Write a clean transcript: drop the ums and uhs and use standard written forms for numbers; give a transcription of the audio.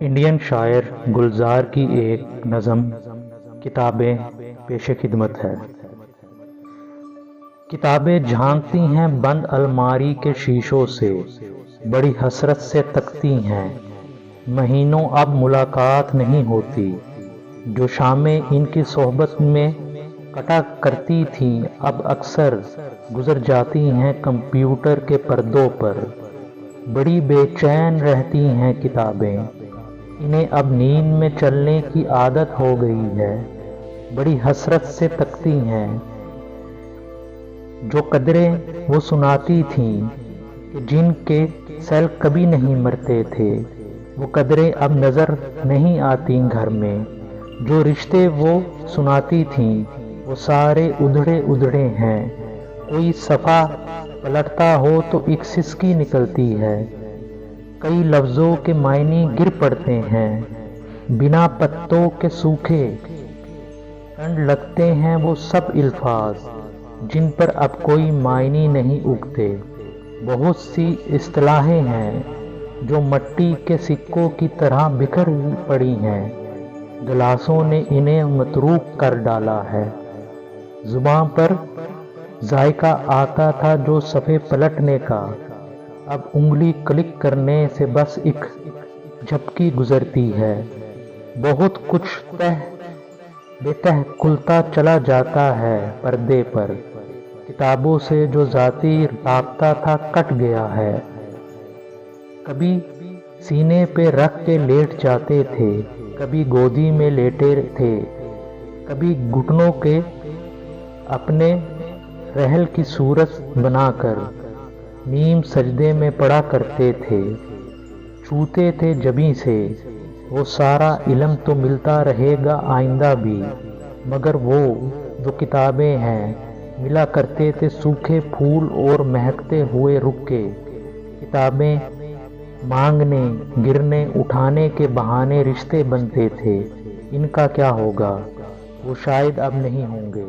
Indian شاعر گلزار کی ایک نظم کتابیں پیش خدمت ہے۔ کتابیں جھانکتی ہیں بند الماری کے شیشوں سے، بڑی حسرت سے تکتی ہیں، مہینوں اب ملاقات نہیں ہوتی۔ جو شامیں ان کی صحبت میں کٹا کرتی تھیں اب اکثر گزر جاتی ہیں کمپیوٹر کے پردوں پر۔ بڑی بے چین رہتی ہیں کتابیں، انہیں اب نیند میں چلنے کی عادت ہو گئی ہے۔ بڑی حسرت سے تکتی ہیں، جو قدریں وہ سناتی تھیں کہ جن کے سیل کبھی نہیں مرتے تھے، وہ قدریں اب نظر نہیں آتی گھر میں۔ جو رشتے وہ سناتی تھیں وہ سارے ادھڑے ادھڑے ہیں۔ کوئی صفحہ پلٹتا ہو تو ایک سسکی نکلتی ہے، کئی لفظوں کے معنی گر پڑتے ہیں، بنا پتوں کے سوکھے ٹنڈ لگتے ہیں وہ سب الفاظ جن پر اب کوئی معنی نہیں اگتے۔ بہت سی اصطلاحیں ہیں جو مٹی کے سکوں کی طرح بکھر پڑی ہیں، گلاسوں نے انہیں متروک کر ڈالا ہے۔ زباں پر ذائقہ آتا تھا جو صفحے پلٹنے کا، اب انگلی کلک کرنے سے بس ایک جھپکی گزرتی ہے۔ بہت کچھ تہ بے تہ کھلتا چلا جاتا ہے پردے پر، کتابوں سے جو ذاتی رابطہ تھا کٹ گیا ہے۔ کبھی سینے پہ رکھ کے لیٹ جاتے تھے، کبھی گودی میں لیٹے تھے، کبھی گھٹنوں کے اپنے رحل کی صورت بنا کر نیم سجدے میں پڑا کرتے تھے۔ چھوتے تھے جبیں سے وہ سارا علم تو ملتا رہے گا آئندہ بھی، مگر وہ جو کتابیں ہیں ملا کرتے تھے سوکھے پھول اور مہکتے ہوئے رخ کے۔ کتابیں مانگنے گرنے اٹھانے کے بہانے رشتے بنتے تھے، ان کا کیا ہوگا؟ وہ شاید اب نہیں ہوں گے۔